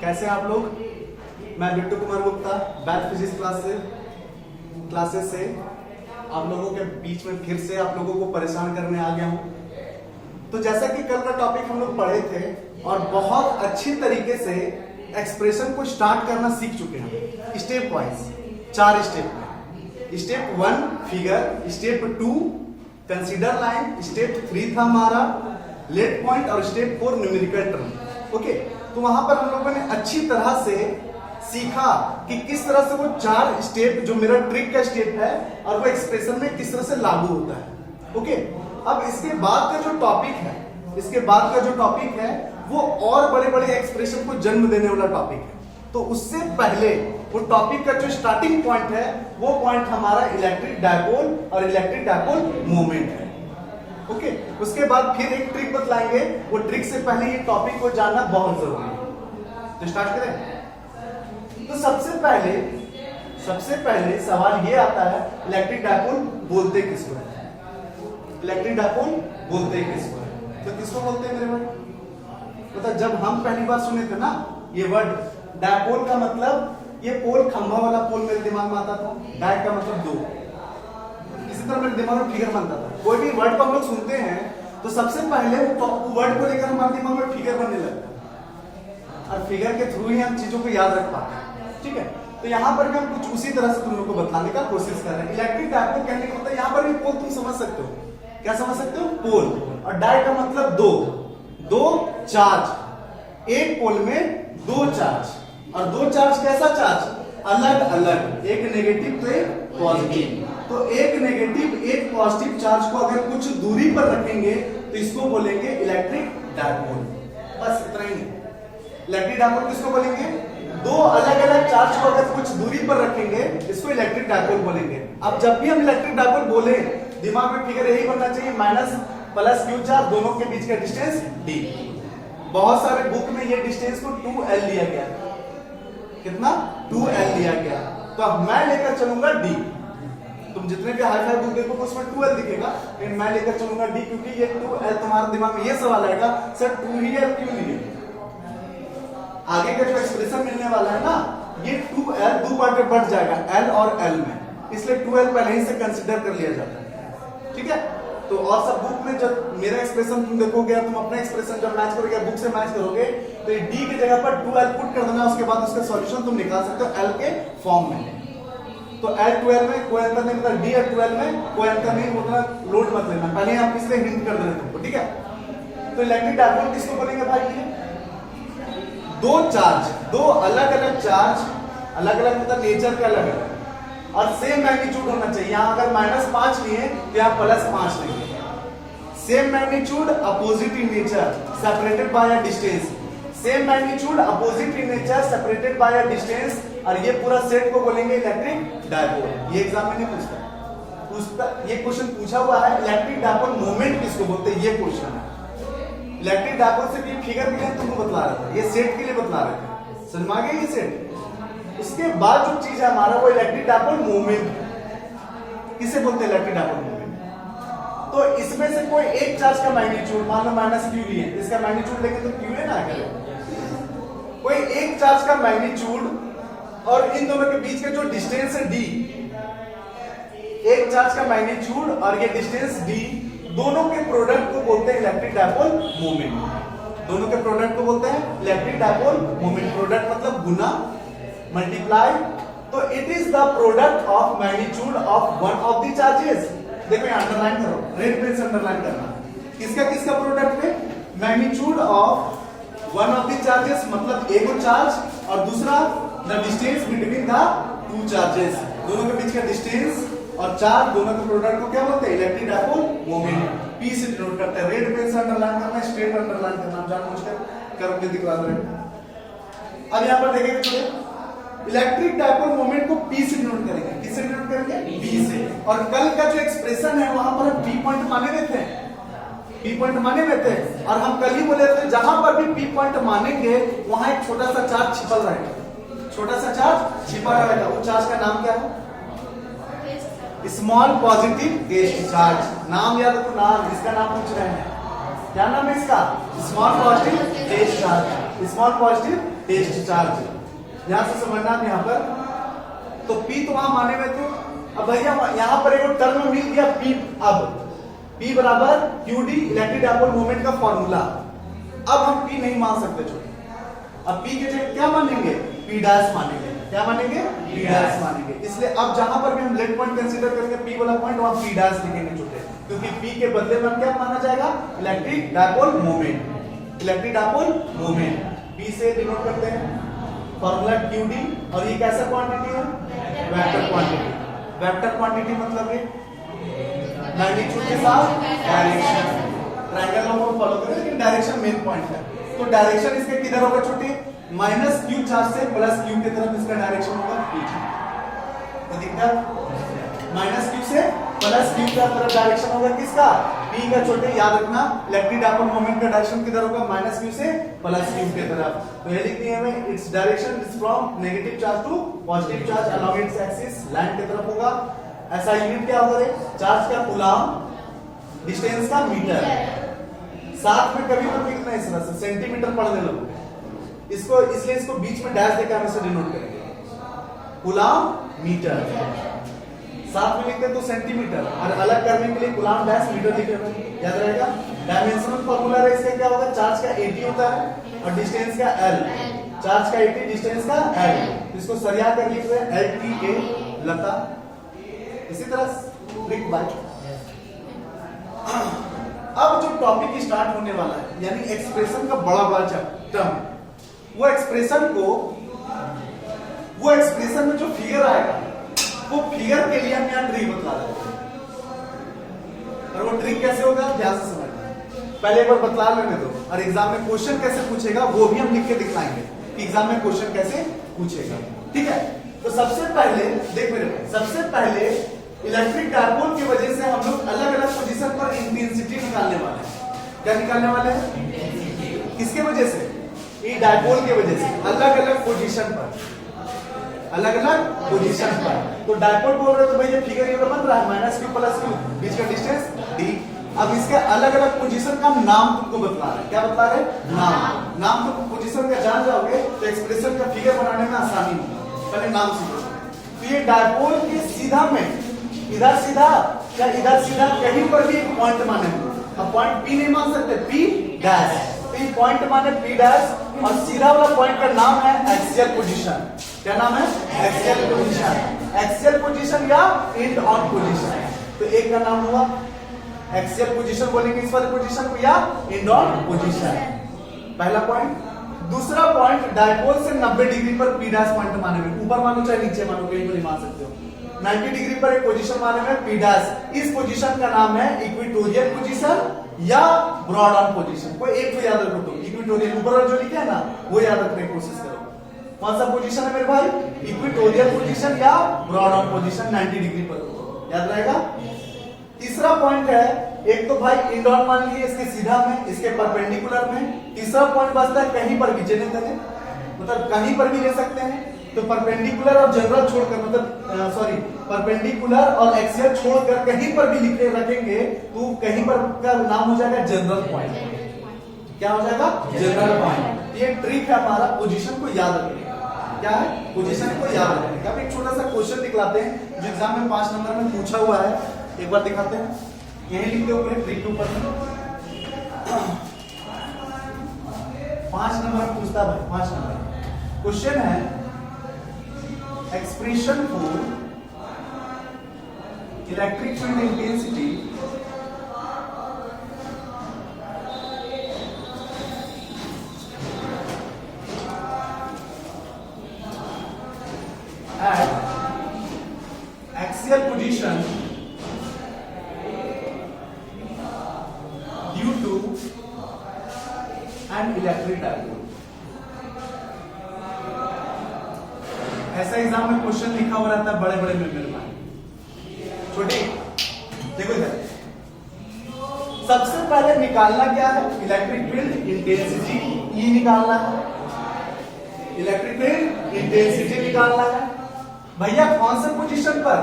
कैसे हैं आप लोग? मैं Bittu Kumar Gupta batch physics classes से आप लोगों के बीच में फिर से आप लोगों को परेशान करने आ गया हूं। तो जैसा कि कल का टॉपिक हम लोग पढ़े थे और बहुत अच्छी तरीके से एक्सप्रेशन को स्टार्ट करना सीख चुके हैं स्टेप वाइज, 4 स्टेप में। Step 1 figure, step 2 consider line, step 3 था हमारा लेट पॉइंट और स्टेप 4 न्यूमेरिकल टर्म। ओके, तो वहां पर हम लोगों ने अच्छी तरह से सीखा कि किस तरह से वो 4 स्टेप जो मेरा ट्रिक का स्टेप है और वो एक्सप्रेशन में किस तरह से लागू होता है। ओके, अब इसके बाद का जो टॉपिक है वो और बड़े बड़े एक्सप्रेशन को जन्म देने वाला टॉपिक है। तो उससे पहले वो टॉपिक का जो स्टार्टिंग पॉइंट है वो पॉइंट हमारा इलेक्ट्रिक डायपोल और इलेक्ट्रिक डायपोल मोमेंट है। ओके, उसके बाद फिर एक ट्रिक बतलाएंगे, वो ट्रिक से पहले ये टॉपिक को जानना बहुत जरूरी है। तो स्टार्ट करें। तो सबसे पहले सवाल ये आता है, इलेक्ट्रिक डायपोल बोलते किसको है? इलेक्ट्रिक डायपोल बोलते किसको है? तो किसको बोलते हैं मेरे भाई? मतलब जब हम पहली बार सुने थे ना ये वर्ड डायपोल का मतलब ये पोल, खंभा वाला पोल मेरे दिमाग में आता था। डाय का मतलब 2, इसी तरह मेरे दिमाग में फिगर बनता था। कोई भी वर्ड को हम लोग सुनते हैं तो सबसे पहले वो वर्ड को लेकर हमारे दिमाग में फिगर बनने लगता है और फिगर के थ्रू ही हम चीजों को याद रख पाते हैं। ठीक है, तो यहाँ पर भी हम कुछ उसी तरह से तुम लोग को बताने का कोशिश कर रहे हैं। इलेक्ट्रिक डायपोल कहने का मतलब यहाँ पर भी पोल तुम समझ सकते हो। क्या समझ सकते हो? पोल। और डाय का मतलब 2 चार्ज, एक पोल में 2 चार्ज। और 2 चार्ज कैसा चार्ज? अलग अलग, एक नेगेटिव तो एक पॉजिटिव। तो एक नेगेटिव एक पॉजिटिव चार्ज को अगर कुछ दूरी पर रखेंगे तो इसको बोलेंगे इलेक्ट्रिक डायपोल। बस इतना ही। इलेक्ट्रिक डायपोल किसको बोलेंगे? 2 अलग अलग चार्ज को अगर कुछ दूरी पर रखेंगे इसको इलेक्ट्रिक डायपोल बोलेंगे। अब जब भी हम इलेक्ट्रिक डायपोल बोले दिमाग में फिगर यही बनना चाहिए, माइनस प्लस क्यू चार्ज दोनों के बीच का डिस्टेंस d। बहुत सारे बुक में ये डिस्टेंस को 2l लिया गया। कितना? 2l लिया गया। तो अब मैं लेकर चलूंगा d। तुम जितने भी हाई फाई बुक देखोगे उसमें 2l दिखेगा, लेकिन मैं लेकर चलूंगा d क्योंकि ये 2l तुम्हारे दिमाग में ये सवाल आएगा, सर 2 ही l क्यों लिए? आगे का जो एक्सप्रेशन मिलने वाला है ना ये 2l 2 पार्ट में बढ़ जाएगा l और l में, इसलिए 2l पहले ही से कंसीडर कर लिया जाता है। ठीक है, तो और सब बुक में जब मेरा एक्सप्रेशन तुम देखोगे, तुम अपना एक्सप्रेशन जब मैच करोगे बुक से मैच करोगे तो ये d की जगह पर 2l पुट कर देना, उसके बाद उसका सॉल्यूशन तुम निकाल सकते हो l के फॉर्म में। तो l 2l में कोई अंतर नहीं, मतलब d और 2l में कोई अंतर नहीं, उतना लोड मत लेना, पहले आप इसलिए हिंट कर दे रहे तुमको। ठीक है, तो इलेक्ट्रिक डायपोल किसको बोलेंगे भाई? ये 2 चार्ज, 2 अलग अलग चार्ज, अलग अलग मतलब नेचर का अलग अलग और सेम मैग्नीट्यूड होना चाहिए। यहाँ अगर -5 लिए तो यहाँ +5 लेंगे। Same magnitude, opposite in nature, separated by a distance. Same magnitude, opposite in nature, separated by a distance, और ये पूरा सेट को बोलेंगे इलेक्ट्रिक डायपोल। ये एग्जाम में नहीं पूछता, ये क्वेश्चन पूछा हुआ है इलेक्ट्रिक डायपोल मोमेंट किसको बोलते हैं, ये क्वेश्चन है। इलेक्ट्रिक डायपोल से भी फिगर के लिए तुमको बतला रहा था, ये सेट के लिए बतला रहे थे, समझ में आ गया ये सेट। उसके बाद जो चीज है हमारा वो इलेक्ट्रिक डायपोल मोमेंट। किसे बोलते हैं इलेक्ट्रिक डायपोल मोमेंट? तो इसमें से कोई एक चार्ज का मैग्नीट्यूड, मान लो -q लिए, इसका मैग्नीट्यूड देखें तो q है ना, अगर कोई एक चार्ज का मैग्नीट्यूड और इन दोनों के बीच का जो डिस्टेंस है d, एक चार्ज का मैग्नीट्यूड और ये डिस्टेंस d, दोनों के प्रोडक्ट को बोलते हैं इलेक्ट्रिक डायपोल मोमेंट। दोनों के प्रोडक्ट को बोलते हैं इलेक्ट्रिक डायपोल मोमेंट। प्रोडक्ट मतलब गुना, मल्टीप्लाई। तो it is the product of magnitude of one of the charges. देखो यहाँ अंडरलाइन करो, रेड पेन से अंडरलाइन करना। किसका प्रोडक्ट है? Magnitude of one of the charges, मतलब एक चार्ज और दूसरा the distance between the 2 charges, दोनों के बीच का डिस्टेंस और चार्ज, दोनों के प्रोडक्ट को क्या बोलते हैं? Electric dipole moment. पी से डिनोट करते हैं। रेड पेन से अंडरलाइन करना, स्ट्रेट अंडरलाइन करना, जानबूझकर करके दिखला रहे हैं। अब यहाँ पर देखेंगे तो इलेक्ट्रिक डायपोल मोमेंट को P से डिनोट करेंगे। किससे डिनोट करेंगे? P से। और कल का जो एक्सप्रेशन है वहां पर हम P पॉइंट माने रहते हैं, P पॉइंट माने रहते हैं। और हम कल ही बोले थे जहां पर भी P पॉइंट मानेंगे वहां एक छोटा सा चार्ज छिपल रहेगा, छोटा सा चार्ज छिपा रहेगा। वो चार्ज का नाम क्या है? Small positive test charge. नाम याद रखो, नाम, इसका नाम पूछ रहे हैं, क्या नाम है इसका? Small positive test charge. Small positive test charge. यहां से समझना आप यहां पर, तो P तो वहां माने हुए थे। अब भैया यहां पर एक टर्म मिल गया P। अब P बराबर QD इलेक्ट्रिक डायपोल मोमेंट का फॉर्मूला। अब हम P नहीं मान सकते छोटे, अब P के जगह क्या मानेंगे, P डैश मानेंगे। क्या मानेंगे, P डैश मानेंगे। इसलिए अब जहां पर भी हम लेट पॉइंट कंसीडर करेंगे P वाला पॉइंट, वहां P डैश लिखेंगे छोटे, क्योंकि P के बदले में क्या माना जाएगा, electric dipole moment. Electric dipole moment P से डिनोट करते हैं, फॉर्मूला QD। और ये कैसा क्वांटिटी है, वेक्टर क्वांटिटी। वेक्टर क्वांटिटी मतलब ये मैग्नीट्यूड के साथ डायरेक्शन। ट्रायंगल को फॉलो करें, लेकिन डायरेक्शन मेन पॉइंट है। तो डायरेक्शन इसके किधर होगा छोटे, माइनस क्यू चार्ज से प्लस क्यू की तरफ इसका डायरेक्शन होगा पीछे। तो दिक्कत, माइनस क्यू से प्लस क्यू की तरफ डायरेक्शन होगा किसका, पी का छोटे। याद रखना इलेक्ट्रिक डायपोल मोमेंट का डायरेक्शन किधर होगा, माइनस क्यू से प्लस क्यू की तरफ। तो ये लिखते हैं हमें, its direction is from negative charge to positive charge along its axis, line की तरफ होगा। ऐसा यूनिट क्या होगा, चार्ज का कूलम, डिस्टेंस का मीटर। साथ में कभी तो लिखना इस तरह से, सेंटीमीटर पढ़ने लगोगे इसको, इसलिए इसको बीच में डैश देकर हम इसे डिनोट करेंगे, कूलम मीटर। साथ में लिखते तो सेंटीमीटर, और अलग करने के लिए कूलम डैश मीटर लिखे हुए, याद रहेगा। डायमेंशनल फार्मूला है इसका, क्या होगा, चार्ज का 80 होता है और डिस्टेंस का L। चार्ज का 80, डिस्टेंस का L। इसको सरिया कर लिखते हैं LTA, लता। इसी तरह लिख बाय। अब जो टॉपिक स्टार्ट होने वाला है, यानी एक्सप्रेशन का बड़ा बड़ा टर्म, वो एक्सप्रेशन में जो फिगर आएगा, वो फिगर के लिए हम यहाँ ट्रिक बता रहे हैं। और वो ट्रिक कैसे होगा, ध्यान से समझना। पहले एक बार बतला लेने दो, और एग्जाम में क्वेश्चन कैसे पूछेगा वो भी हम लिख के दिखाएंगे कि एग्जाम में क्वेश्चन कैसे पूछेगा, ठीक है। तो सबसे पहले देख मेरे भाई, सबसे पहले इलेक्ट्रिक डायपोल की वजह से हम लोग अलग अलग पोजीशन पर इंटेंसिटी निकालने वाले हैं। क्या निकालने वाले हैं, किसके वजह से, ये डायपोल के वजह से, अलग अलग पोजीशन पर, अलग अलग पोजीशन पर। तो डायपोल बोल रहे हो तो भाई ये फिगर ये बन रहा है, माइनस क्यू प्लस क्यू, बीच का डिस्टेंस d। अब इसके अलग अलग पोजीशन का नाम तुमको बतला रहे हैं। क्या बतला रहे हैं, नाम। नाम तुम पोजीशन का जान जाओगे तो एक्सप्रेशन का फिगर बनाने में आसानी होगी। पहले नाम सीखो। तो ये डायपोल के सीधा में, इधर सीधा या इधर सीधा, कहीं पर भी एक पॉइंट माने। अब पॉइंट P नहीं मान सकते, P डैश। P पॉइंट माने P डैश, और सीधा वाला पॉइंट का नाम है एक्सियल पोजीशन। क्या नाम है, एक्सियल पोजीशन। एक्सियल पोजीशन या एंड ऑन पोजीशन। तो एक का नाम हुआ एक्सियल पोजीशन, बोलेंगे इस वाले पोजीशन को, या एंड ऑन पोजीशन, पहला पॉइंट। दूसरा पॉइंट, डायपोल से 90 डिग्री पर P डैश पॉइंट माने में, ऊपर मानो चाहे नीचे मानो, कहीं पर मान सकते हो। 90 डिग्री पर एक पोजीशन माने में P डैश। इस पोजीशन का नाम है इक्वेटोरियल पोजीशन या ब्रॉड ऑन पोजीशन। कोई एक तो याद रखो तुम, इक्वेटोरियल ऊपर और जो लिखा है ना, वो याद रखने की कोशिश करो। कौन सा पोजीशन है मेरे भाई, इक्वेटोरियल पोजीशन या ब्रॉड ऑन पोजीशन, 90 डिग्री पर, याद रहेगा। तीसरा पॉइंट है, एक तो भाई इंड ऑन मान लीजिए, इसके सीधा में, इसके परपेंडिकुलर में। तीसरा पॉइंट बचता है कहीं पर भी, जने तने, मतलब कहीं पर भी ले सकते हैं। तो परपेंडिकुलर और जनरल छोड़कर, मतलब सॉरी, परपेंडिकुलर और एक्सियल छोड़कर कहीं पर भी लिखे रखेंगे तो कहीं पर का नाम हो जाएगा जनरल पॉइंट। क्या हो जाएगा, जनरल पॉइंट। ये ट्रिक है हमारा पोजीशन को याद रखने का। क्या है, पोजीशन को याद रखने का। एक छोटा सा क्वेश्चन दिखलाते हैं जो एग्जाम में 5 नंबर में पूछा हुआ है, एक बार दिखाते हैं। यही लिखते ऊपर ट्रिक के ऊपर 5 नंबर पूछता है भाई, 5 नंबर क्वेश्चन है। Expression for electric field intensity at axial position due to an electric dipole। ऐसा एग्जाम में क्वेश्चन लिखा हुआ रहता है बड़े बड़े में, मेरे भाई छोटे देखो इधर। सबसे पहले निकालना क्या है, इलेक्ट्रिक फील्ड इंटेंसिटी, ई निकालना है। इलेक्ट्रिक फील्ड इंटेंसिटी निकालना है भैया, कौन से पोजीशन पर,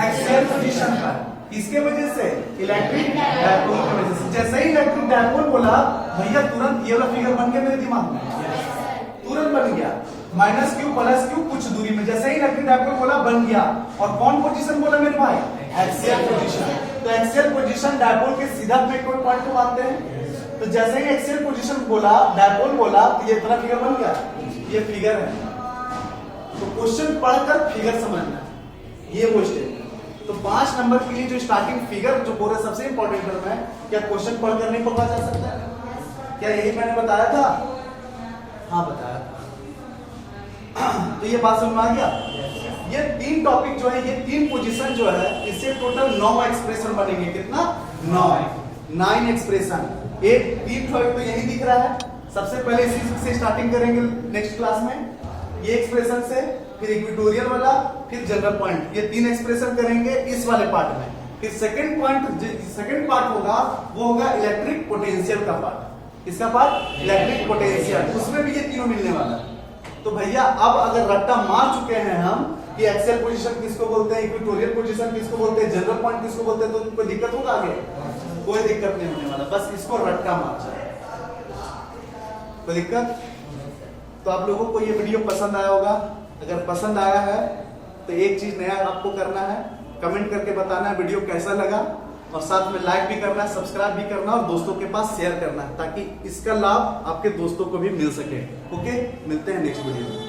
एक्सियल पोजीशन पर। किसके वजह से, इलेक्ट्रिक डायपोल की वजह से। जैसे ही इलेक्ट्रिक डायपोल बोला भैया, तुरंत ये वाला फिगर बन के मेरे दिमाग में, माइनस क्यू प्लस क्यू कुछ दूरी में। जैसे ही इलेक्ट्रिक डायपोल बोला बन गया। और कौन पोजीशन बोला मेरे भाई? Axial position. तो एक्सियल पोजीशन डायपोल के सीधा में कोई पॉइंट को मानते हैं। तो जैसे ही एक्सियल पोजीशन बोला, डायपोल बोला, तो ये इतना फिगर बन गया। ये फिगर है। तो क्वेश्चन पढ़कर फिगर समझना, ये वो स्टेप। तो 5 नंबर के लिए जो स्टार्टिंग फिगर जो बोल रहे सबसे इंपॉर्टेंट टर्म है, क्या क्वेश्चन पढ़कर नहीं पढ़ा जा सकता है? क्या यही मैंने बताया था? हाँ बताया था। तो ये बात समझ में आ गया। ये 3 टॉपिक जो है, ये 3 पोजीशन जो है, इससे टोटल 9 एक्सप्रेशन बनेंगे। कितना? 9 एक्सप्रेशन। एक 3 टॉपिक तो यही दिख रहा है। सबसे पहले इसी से स्टार्टिंग करेंगे नेक्स्ट क्लास में, ये एक्सप्रेशन से, फिर इक्वेटोरियल वाला, फिर जनरल पॉइंट। ये 3 एक्सप्रेशन करेंगे इस वाले पार्ट में। फिर सेकंड पार्ट होगा, वो होगा इलेक्ट्रिक पोटेंशियल का पार्ट। इसका पार्ट इलेक्ट्रिक पोटेंशियल, उसमें भी ये तीनों मिलने वाला है। तो भैया अब अगर रट्टा मार चुके हैं हम कि एक्सियल पोजीशन किसको बोलते हैं, इक्वेटोरियल पोजीशन किसको बोलते हैं, जनरल पॉइंट किसको बोलते हैं, तो कोई दिक्कत होगा आगे? कोई दिक्कत नहीं होने वाला, बस इसको रट्टा मार जाए। कोई दिक्कत? तो आप लोगों को ये वीडियो पसंद आया होगा। अगर पसंद आया है तो एक चीज नया आपको करना है, कमेंट करके बताना है वीडियो कैसा लगा, और साथ में लाइक भी करना है, सब्सक्राइब भी करना और दोस्तों के पास शेयर करना है, ताकि इसका लाभ आपके दोस्तों को भी मिल सके। ओके, मिलते हैं नेक्स्ट वीडियो में।